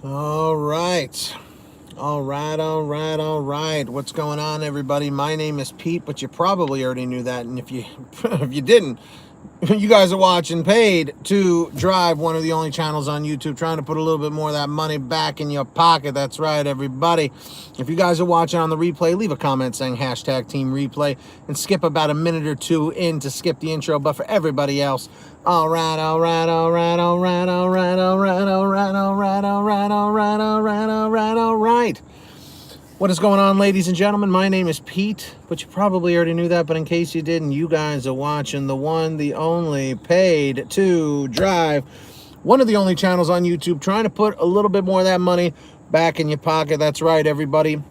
All right. All right. What's going on, everybody? My name is Pete, but you probably already knew that. And if you if you didn't, you guys are watching Paid to Drive, one of the only channels on YouTube trying to put a little bit more of that money back in your pocket. That's right, everybody. If you guys are watching on the replay, leave a comment saying hashtag Team Replay and skip about a minute or two in to skip the intro. But for everybody else, all right. What is going on, ladies and gentlemen? My name is Pete, but you probably already knew that. But in case you didn't, you guys are watching the one, the only Paid to Drive, one of the only channels on YouTube trying to put a little bit more of that money back in your pocket. That's right, everybody.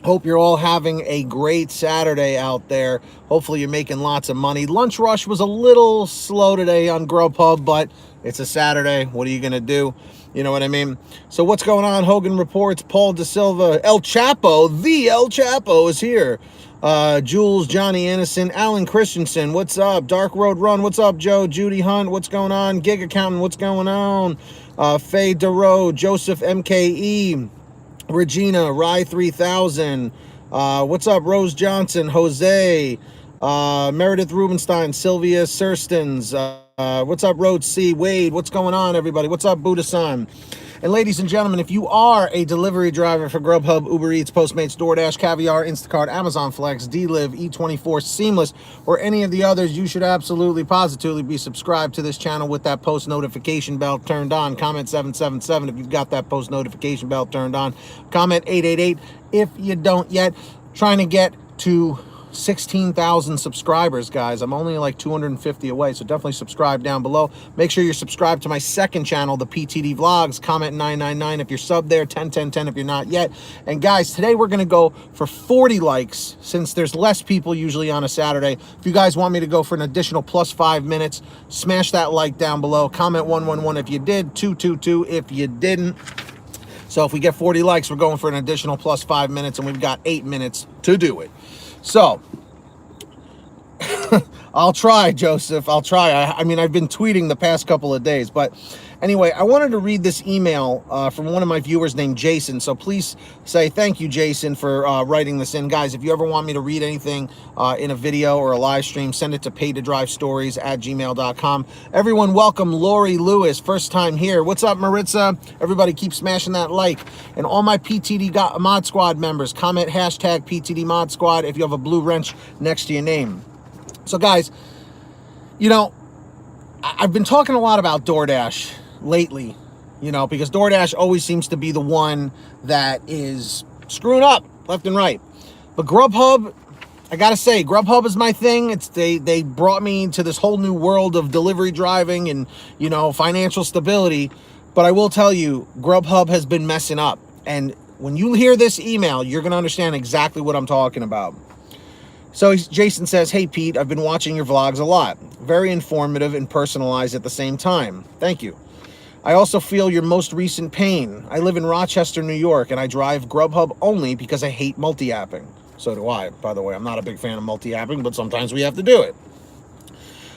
Hope you're all having a great Saturday out there. Hopefully you're making lots of money. Lunch rush was a little slow today on GrubHub, but it's a Saturday. What are you going to do? You know what I mean? So what's going on? Hogan Reports, Paul Da Silva, El Chapo, the El Chapo is here. Jules, Johnny Anderson, Alan Christensen, what's up? Dark Road Run, what's up, Joe? Judy Hunt, what's going on? Gig Accountant, what's going on? Faye DeRoe, Joseph MKE, Regina, Rye 3000, what's up, Rose Johnson, Jose, Meredith Rubenstein, Sylvia Surstons, what's up, Road C, Wade, what's going on, everybody? What's up, Buddha-san? And ladies and gentlemen, if you are a delivery driver for GrubHub, Uber Eats, Postmates, DoorDash, Caviar, Instacart, Amazon Flex, DLive, E24, Seamless, or any of the others, you should absolutely, positively be subscribed to this channel with that post notification bell turned on. Comment 777 if you've got that post notification bell turned on. Comment 888 if you don't yet. Trying to get to 16,000 subscribers, guys. I'm only like 250 away, so definitely subscribe down below. Make sure you're subscribed to my second channel, the PTD Vlogs. Comment 999 if you're subbed there, 10 if you're not yet. And guys, today we're going to go for 40 likes since there's less people usually on a Saturday. If you guys want me to go for an additional plus 5 minutes, smash that like down below. Comment 111 if you did, 222 if you didn't. So if we get 40 likes, we're going for an additional plus 5 minutes, and we've got 8 minutes to do it. So, I'll try, Joseph. I'll try. I mean, I've been tweeting the past couple of days. But anyway, I wanted to read this email from one of my viewers named Jason. So please say thank you, Jason, for writing this in. Guys, if you ever want me to read anything in a video or a live stream, send it to PaidToDriveStories@gmail.com. Everyone, welcome Lori Lewis. First time here. What's up, Maritza? Everybody keep smashing that like. And all my PTD Mod Squad members, comment hashtag PTD Mod Squad if you have a blue wrench next to your name. So guys, you know, I've been talking a lot about DoorDash lately, you know, because DoorDash always seems to be the one that is screwing up left and right. But GrubHub, I gotta say, GrubHub is my thing. It's they brought me to this whole new world of delivery driving and, you know, financial stability. But I will tell you, GrubHub has been messing up. And when you hear this email, you're gonna understand exactly what I'm talking about. So Jason says, hey, Pete, I've been watching your vlogs a lot. Very informative and personalized at the same time. Thank you. I also feel your most recent pain. I live in Rochester, New York, and I drive GrubHub only because I hate multi-apping. So do I, by the way. I'm not a big fan of multi-apping, but sometimes we have to do it.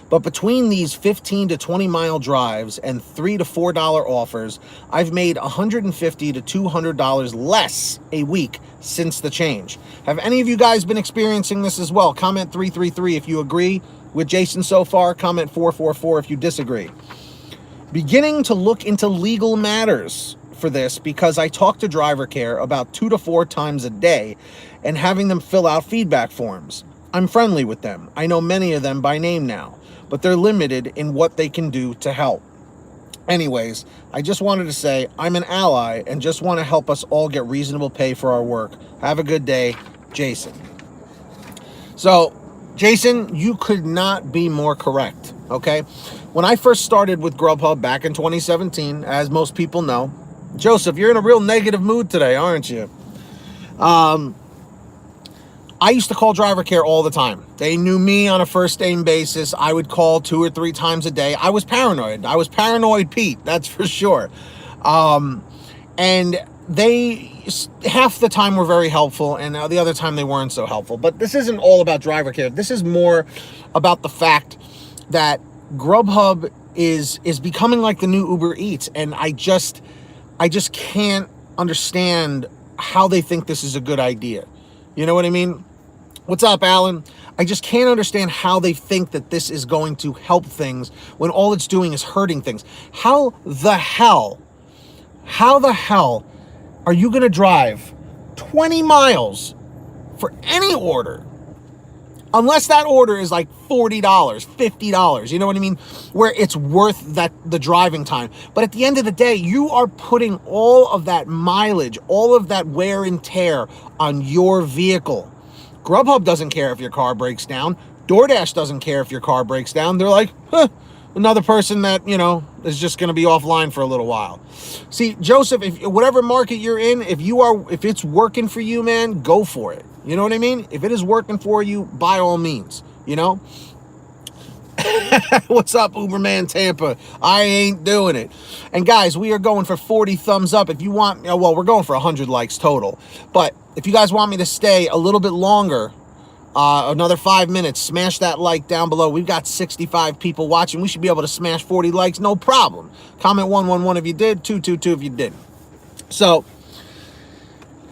But between these 15 to 20 mile drives and $3 to $4 offers, I've made $150 to $200 less a week since the change. Have any of you guys been experiencing this as well? Comment 333 if you agree with Jason so far. Comment 444 if you disagree. Beginning to look into legal matters for this because I talk to driver care about 2 to 4 times a day and having them fill out feedback forms. I'm friendly with them. I know many of them by name now, but they're limited in what they can do to help. Anyways, I just wanted to say I'm an ally and just want to help us all get reasonable pay for our work. Have a good day, Jason. So, Jason, you could not be more correct, okay? When I first started with GrubHub back in 2017, as most people know, Joseph, you're in a real negative mood today, aren't you? I used to call driver care all the time. They knew me on a first name basis. I would call 2 or 3 times a day. I was paranoid. I was paranoid Pete, that's for sure. And they, half the time, were very helpful, and the other time they weren't so helpful. But this isn't all about driver care. This is more about the fact that GrubHub is becoming like the new Uber Eats, and I just I just can't understand how they think this is a good idea. You know what I mean? What's up, Alan? I just can't understand how they think that this is going to help things when all it's doing is hurting things. How the hell are you going to drive 20 miles for any order? Unless that order is like $40, $50, you know what I mean? Where it's worth the driving time. But at the end of the day, you are putting all of that mileage, all of that wear and tear on your vehicle. GrubHub doesn't care if your car breaks down. DoorDash doesn't care if your car breaks down. They're like, another person that, you know, is just going to be offline for a little while. See, Joseph, if whatever market you're in, if it's working for you, man, go for it. You know what I mean? If it is working for you, by all means, you know? What's up, Uberman Tampa? I ain't doing it. And guys, we are going for 40 thumbs up. If you want, well, we're going for 100 likes total. But if you guys want me to stay a little bit longer, another 5 minutes, smash that like down below. We've got 65 people watching. We should be able to smash 40 likes, no problem. Comment 111 if you did, 222 if you didn't. So,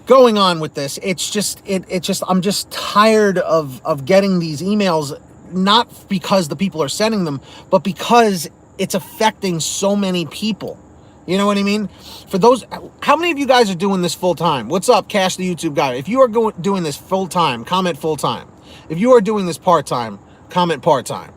going on with this, I'm just tired of getting these emails, not because the people are sending them, but because it's affecting so many people. You know what I mean? For those, how many of you guys are doing this full time? What's up, Cash the YouTube guy? If you are doing this full time, comment full time. If you are doing this part time, comment part time.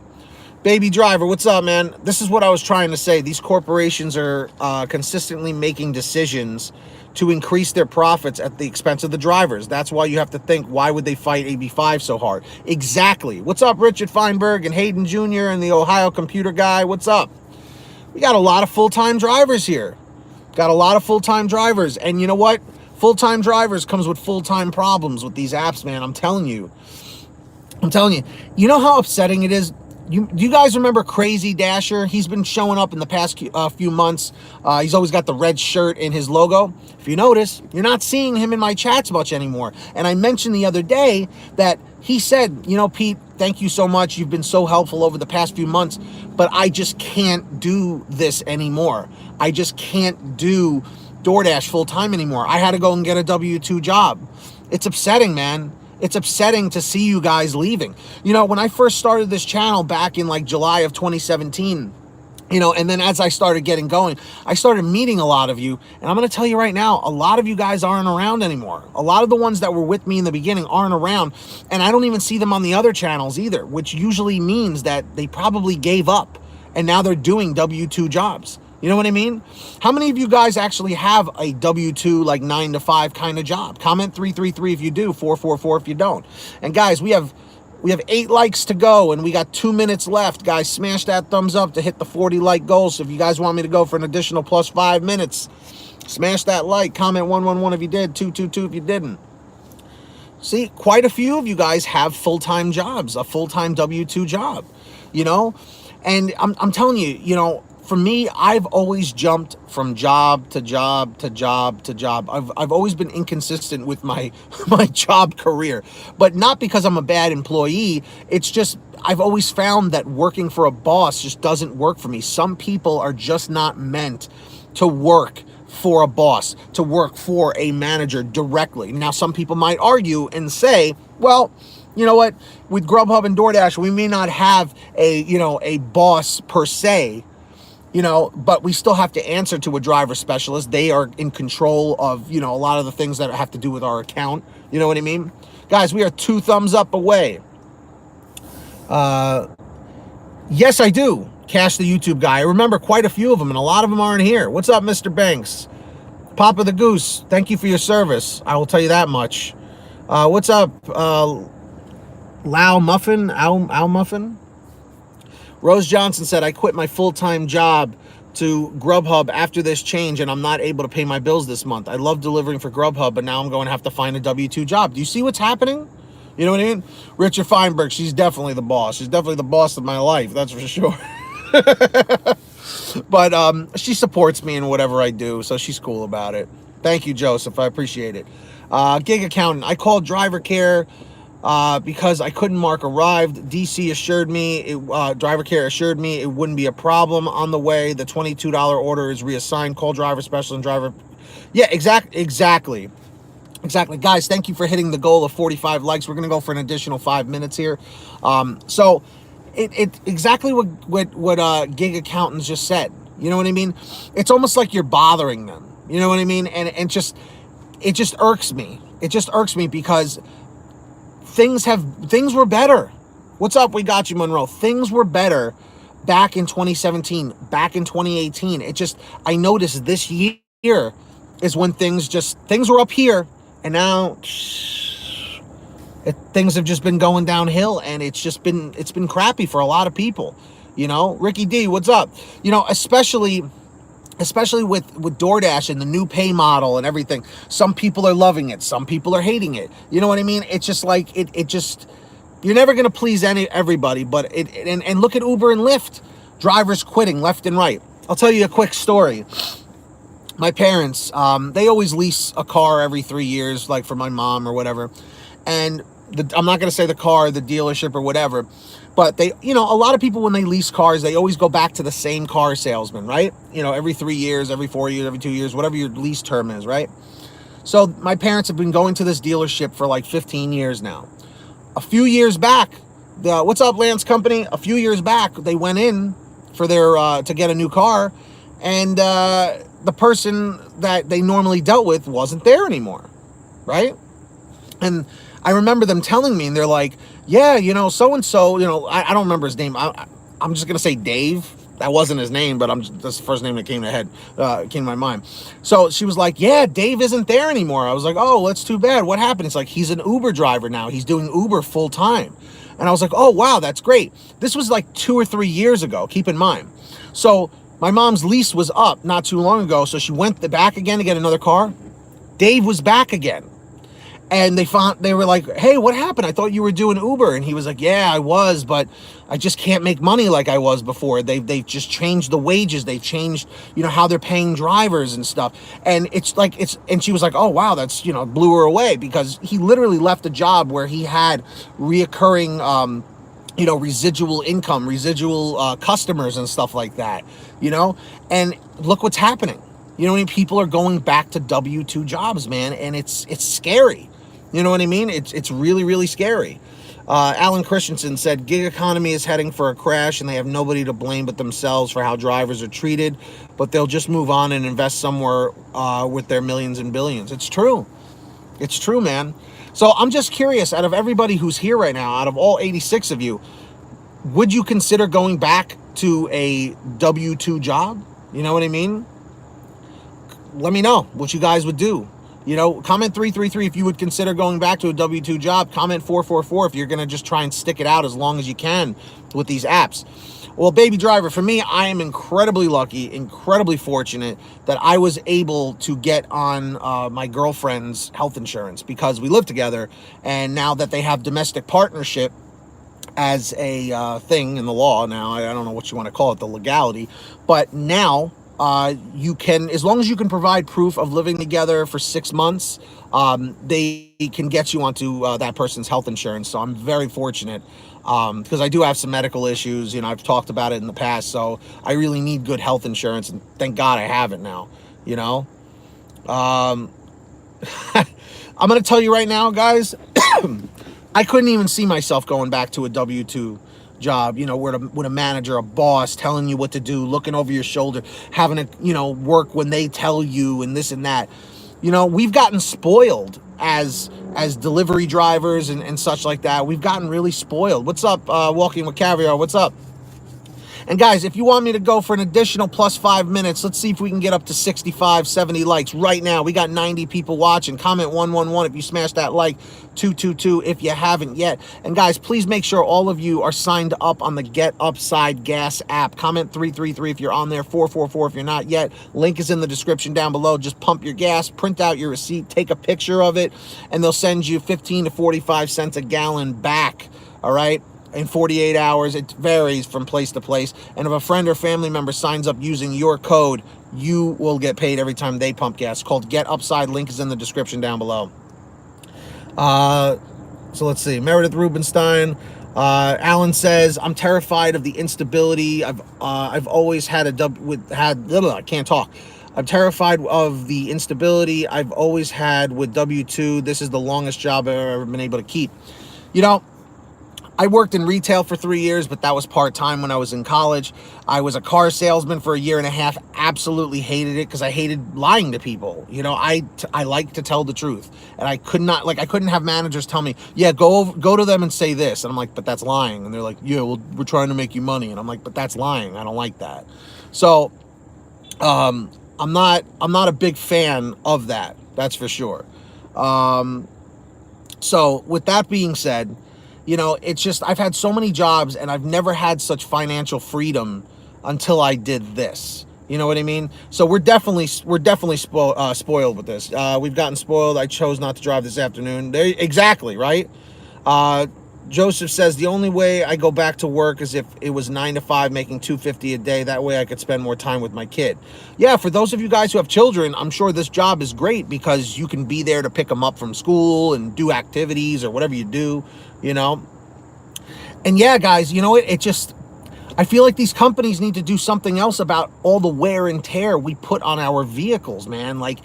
Baby Driver, what's up, man? This is what I was trying to say. These corporations are consistently making decisions to increase their profits at the expense of the drivers. That's why you have to think, why would they fight AB5 so hard? Exactly. What's up, Richard Feinberg and Hayden Jr. and the Ohio computer guy? What's up? We got a lot of full-time drivers here. Got a lot of full-time drivers. And you know what? Full-time drivers comes with full-time problems with these apps, man. I'm telling you. You know how upsetting it is? Do you guys remember Crazy Dasher? He's been showing up in the past few months. He's always got the red shirt in his logo. If you notice, you're not seeing him in my chats much anymore. And I mentioned the other day that he said, you know, Pete, thank you so much. You've been so helpful over the past few months, but I just can't do this anymore. I just can't do DoorDash full time anymore. I had to go and get a W-2 job. It's upsetting, man. It's upsetting to see you guys leaving. You know, when I first started this channel back in like July of 2017, you know, and then as I started getting going, I started meeting a lot of you. And I'm going to tell you right now, a lot of you guys aren't around anymore. A lot of the ones that were with me in the beginning aren't around. And I don't even see them on the other channels either, which usually means that they probably gave up and now they're doing W-2 jobs. You know what I mean? How many of you guys actually have a W-2, like 9 to 5 kind of job? Comment 333 if you do, 444 if you don't. And guys, we have 8 likes to go and we got 2 minutes left. Guys, smash that thumbs up to hit the 40 like goal. So if you guys want me to go for an additional plus 5 minutes, smash that like. Comment 111 if you did, 222 if you didn't. See, quite a few of you guys have full-time jobs, a full-time W-2 job, you know? And I'm telling you, you know, for me, I've always jumped from job to job to job to job. I've always been inconsistent with my job career, but not because I'm a bad employee. It's just I've always found that working for a boss just doesn't work for me. Some people are just not meant to work for a boss, to work for a manager directly. Now, some people might argue and say, well, you know what? With GrubHub and DoorDash, we may not have a boss per se, you know, but we still have to answer to a driver specialist. They are in control of, you know, a lot of the things that have to do with our account. You know what I mean? Guys, we are 2 thumbs up away. Yes, I do. Cash the YouTube guy. I remember quite a few of them, and a lot of them aren't here. What's up, Mr. Banks? Papa the Goose, thank you for your service. I will tell you that much. What's up, Lau Muffin? Owl Muffin? Rose Johnson said, I quit my full-time job to GrubHub after this change, and I'm not able to pay my bills this month. I love delivering for GrubHub, but now I'm going to have to find a W-2 job. Do you see what's happening? You know what I mean? Richard Feinberg, she's definitely the boss. She's definitely the boss of my life, that's for sure. But she supports me in whatever I do, so she's cool about it. Thank you, Joseph. I appreciate it. Gig accountant. I called driver care because I couldn't mark arrived. DC assured me, driver care assured me it wouldn't be a problem on the way. The $22 order is reassigned. Call driver special and driver Yeah, exactly. Guys, thank you for hitting the goal of 45 likes. We're going to go for an additional 5 minutes here. So it exactly what gig accountants just said. You know what I mean? It's almost like you're bothering them. You know what I mean? And it just irks me. It just irks me because things were better. What's up? We got you, Monroe. Things were better back in 2017, back in 2018. I noticed this year is when things were up here, and now things have just been going downhill, and it's been crappy for a lot of people. You know, Ricky D, what's up? You know, especially with DoorDash and the new pay model and everything. Some people are loving it, some people are hating it. You know what I mean? It's just like you're never going to please everybody, but and look at Uber and Lyft. Drivers quitting left and right. I'll tell you a quick story. My parents, they always lease a car every 3 years, like for my mom or whatever. And I'm not going to say the car, the dealership or whatever, but they, you know, a lot of people when they lease cars, they always go back to the same car salesman, right? You know, every 3 years, every 4 years, every 2 years, whatever your lease term is, right? So my parents have been going to this dealership for like 15 years now. A few years back, what's up, Lance Company? A few years back, they went in for their to get a new car, and the person that they normally dealt with wasn't there anymore, right? And I remember them telling me, and they're like, yeah, you know, so-and-so, you know, I don't remember his name. I'm just going to say Dave. That wasn't his name, but that's the first name that came to my mind. So she was like, yeah, Dave isn't there anymore. I was like, oh, that's too bad. What happened? It's like, he's an Uber driver now. He's doing Uber full time. And I was like, oh, wow, that's great. This was like 2 or 3 years ago, keep in mind. So my mom's lease was up not too long ago. So she went back again to get another car. Dave was back again. And they were like, hey, what happened? I thought you were doing Uber. And he was like, yeah, I was, but I just can't make money like I was before. They've just changed the wages. They've changed, you know, how they're paying drivers and stuff. And and she was like, oh, wow, that's, you know, blew her away, because he literally left a job where he had reoccurring, you know, residual income, residual customers and stuff like that, you know, and look what's happening. You know what I mean? People are going back to W-2 jobs, man. And it's scary. You know what I mean? It's really, really scary. Alan Christensen said, gig economy is heading for a crash, and they have nobody to blame but themselves for how drivers are treated, but they'll just move on and invest somewhere with their millions and billions. It's true. It's true, man. So I'm just curious, out of everybody who's here right now, out of all 86 of you, would you consider going back to a W-2 job? You know what I mean? Let me know what you guys would do. You know, comment 333 if you would consider going back to a W-2 job. Comment 444 if you're going to just try and stick it out as long as you can with these apps. Well, baby driver, for me, I am incredibly lucky, incredibly fortunate that I was able to get on my girlfriend's health insurance, because we live together. And now that they have domestic partnership as a thing in the law now, I don't know what you want to call it, the legality, but now you can, as long as you can provide proof of living together for 6 months, they can get you onto that person's health insurance. So I'm very fortunate, because I do have some medical issues. You know, I've talked about it in the past, so I really need good health insurance, and thank God I have it now, you know. I'm going to tell you right now, guys, I couldn't even see myself going back to a W-2 job, you know, with a manager, a boss telling you what to do, looking over your shoulder, having to, you know, work when they tell you, and this and that. You know, we've gotten spoiled as delivery drivers and such like that. We've gotten really spoiled. What's up, Walking with Caviar? What's up? And guys, if you want me to go for an additional plus 5 minutes, let's see if we can get up to 65, 70 likes right now. We got 90 people watching. Comment 111 if you smash that like, 222 if you haven't yet. And guys, please make sure all of you are signed up on the Get Upside Gas app. Comment 333 if you're on there, 444 if you're not yet. Link is in the description down below. Just pump your gas, print out your receipt, take a picture of it, and they'll send you 15 to 45 cents a gallon back, all right? In 48 hours. It varies from place to place. And if a friend or family member signs up using your code, you will get paid every time they pump gas. It's called Get Upside. Link is in the description down below. So let's see. Meredith Rubenstein. Alan says, I'm terrified of the instability. I've always had I can't talk. I'm terrified of the instability I've always had with W-2. This is the longest job I've ever been able to keep. You know, I worked in retail for 3 years, but that was part-time when I was in college. I was a car salesman for a year and a half. Absolutely hated it because I hated lying to people. You know, I like to tell the truth. And I could not, like, I couldn't have managers tell me, yeah, go to them and say this. And I'm like, but that's lying. And they're like, yeah, well, we're trying to make you money. And I'm like, but that's lying. I don't like that. So, I'm not a big fan of that. That's for sure. So with that being said, you know, it's just, I've had so many jobs and I've never had such financial freedom until I did this. You know what I mean? So we're definitely spoiled with this. We've gotten spoiled. I chose not to drive this afternoon. Exactly, right? Joseph says, the only way I go back to work is if it was 9 to 5 making $250 a day. That way I could spend more time with my kid. Yeah, for those of you guys who have children, I'm sure this job is great because you can be there to pick them up from school and do activities or whatever you do, you know. And yeah, guys, you know, it just, I feel like these companies need to do something else about all the wear and tear we put on our vehicles, man. Like,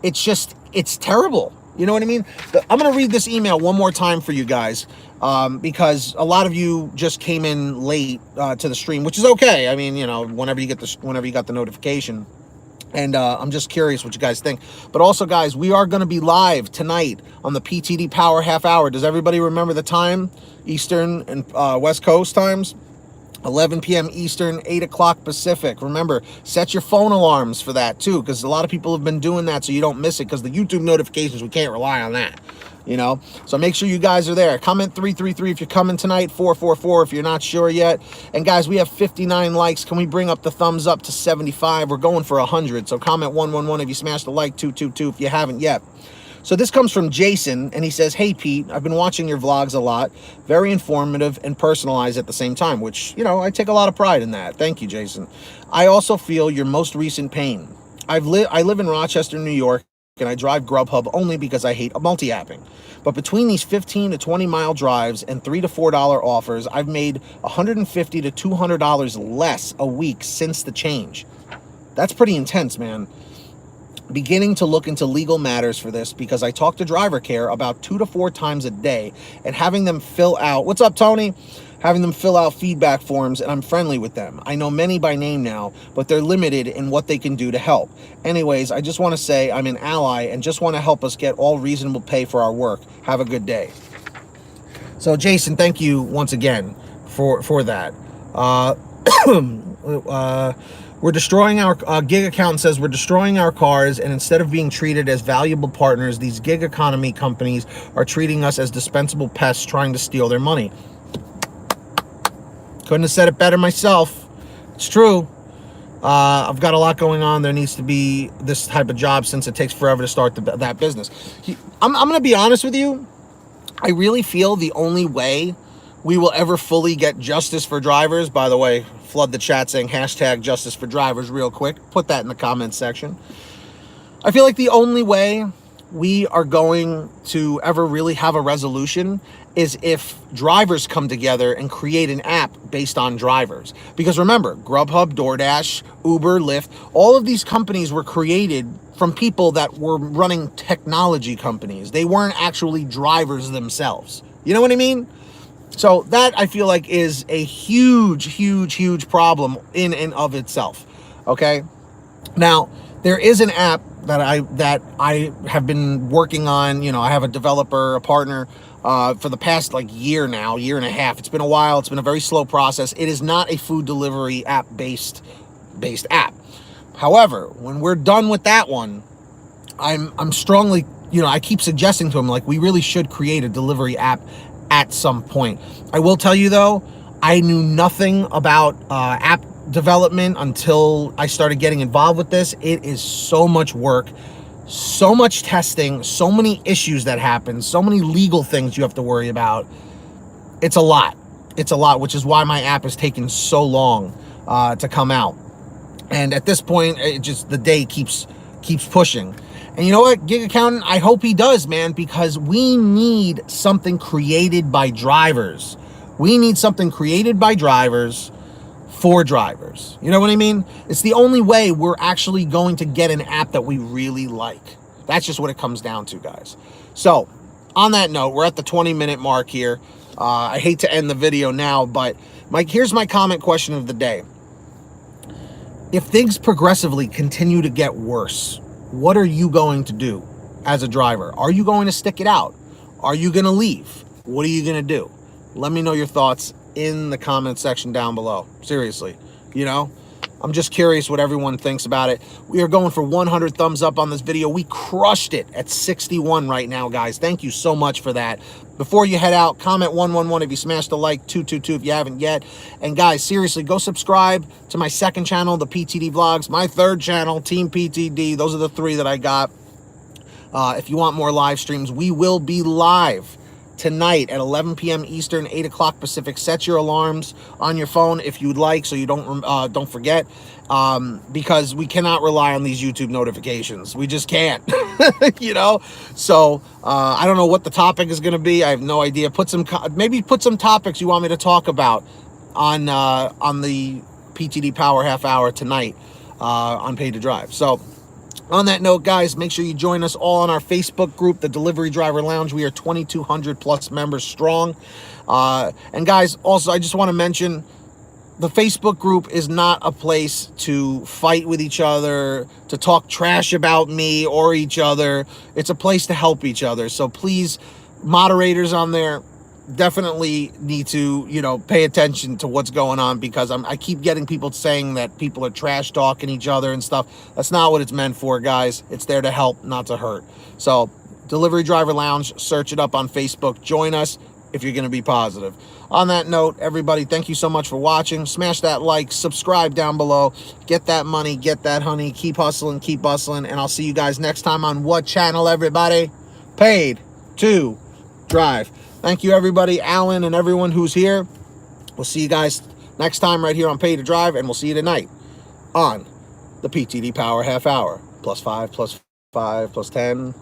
it's just, it's terrible. You know what I mean? I'm going to read this email one more time for you guys because a lot of you just came in late to the stream, which is okay. I mean, you know, whenever you got the notification. And I'm just curious what you guys think. But also, guys, we are going to be live tonight on the PTD Power Half Hour. Does everybody remember the time? Eastern and West Coast times? 11 p.m. Eastern, 8 o'clock Pacific. Remember, set your phone alarms for that too, because a lot of people have been doing that so you don't miss it, because the YouTube notifications, we can't rely on that, you know? So make sure you guys are there. Comment 333 if you're coming tonight, 444 if you're not sure yet. And guys, we have 59 likes. Can we bring up the thumbs up to 75? We're going for 100. So comment 111 if you smashed the like, 222 if you haven't yet. So this comes from Jason, and he says, hey, Pete, I've been watching your vlogs a lot. Very informative and personalized at the same time, which, you know, I take a lot of pride in that. Thank you, Jason. I also feel your most recent pain. I live in Rochester, New York, and I drive GrubHub only because I hate multi-apping. But between these 15 to 20 mile drives and $3 to $4 offers, I've made $150 to $200 less a week since the change. That's pretty intense, man. Beginning to look into legal matters for this because I talk to driver care about 2 to 4 times a day and having them fill out, what's up, Tony? Having them fill out feedback forms, and I'm friendly with them. I know many by name now, but they're limited in what they can do to help. Anyways, I just want to say I'm an ally and just want to help us get all reasonable pay for our work. Have a good day. So Jason, thank you once again for that. We're destroying our gig accountant says we're destroying our cars, and instead of being treated as valuable partners, these gig economy companies are treating us as dispensable pests trying to steal their money. Couldn't have said it better myself. It's true. I've got a lot going on. There needs to be this type of job since it takes forever to start that business. I'm going to be honest with you. I really feel the only way we will ever fully get justice for drivers, by the way, flood the chat saying hashtag justice for drivers real quick. Put that in the comments section. I feel like the only way we are going to ever really have a resolution is if drivers come together and create an app based on drivers. Because remember, GrubHub, DoorDash, Uber, Lyft, all of these companies were created from people that were running technology companies. They weren't actually drivers themselves. You know what I mean? So that, I feel like, is a huge, huge, huge problem in and of itself. Okay? Now, there is an app that I have been working on. You know, I have a developer, a partner, for the past year and a half. It's been a while. It's been a very slow process. It is not a food delivery app based app. However, when we're done with that one, I'm strongly, you know, I keep suggesting to him, we really should create a delivery app at some point. I will tell you though, I knew nothing about app development until I started getting involved with this. It is so much work, so much testing, so many issues that happen, so many legal things you have to worry about. It's a lot. It's a lot, which is why my app has taken so long to come out. And at this point, the day keeps pushing. And you know what, gig accountant, I hope he does, man, because we need something created by drivers. We need something created by drivers for drivers. You know what I mean? It's the only way we're actually going to get an app that we really like. That's just what it comes down to, guys. So on that note, we're at the 20-minute mark here. I hate to end the video now, but here's my comment question of the day. If things progressively continue to get worse, what are you going to do as a driver? Are you going to stick it out? Are you going to leave? What are you going to do? Let me know your thoughts in the comment section down below. Seriously, you know, I'm just curious what everyone thinks about it. We are going for 100 thumbs up on this video. We crushed it at 61 right now, guys. Thank you so much for that. Before you head out, comment 111 if you smashed a like, 222 if you haven't yet. And guys, seriously, go subscribe to my second channel, the PTD Vlogs, my third channel, Team PTD. Those are the three that I got. If you want more live streams, we will be live tonight at 11 p.m. Eastern, 8 o'clock Pacific. Set your alarms on your phone if you'd like, so you don't forget, because we cannot rely on these YouTube notifications. We just can't, you know. So I don't know what the topic is going to be. I have no idea. Maybe put some topics you want me to talk about on the PTD Power Half Hour tonight on Pay to Drive. So on that note, guys, make sure you join us all on our Facebook group, the Delivery Driver Lounge. We are 2,200 plus members strong. And guys, also, I just want to mention, the Facebook group is not a place to fight with each other, to talk trash about me or each other. It's a place to help each other. So please, moderators on there, definitely need to, you know, pay attention to what's going on, because I keep getting people saying that people are trash talking each other and stuff. That's not what it's meant for, guys. It's there to help, not to hurt. So Delivery Driver Lounge, search it up on Facebook. Join us if you're going to be positive. On that note, everybody, thank you so much for watching. Smash that like, subscribe down below, get that money, get that honey, keep hustling, and I'll see you guys next time on what channel, everybody? Paid to Drive. Thank you, everybody, Alan and everyone who's here. We'll see you guys next time right here on Pay to Drive, and we'll see you tonight on the PTD Power Half Hour. +5, +5, +10.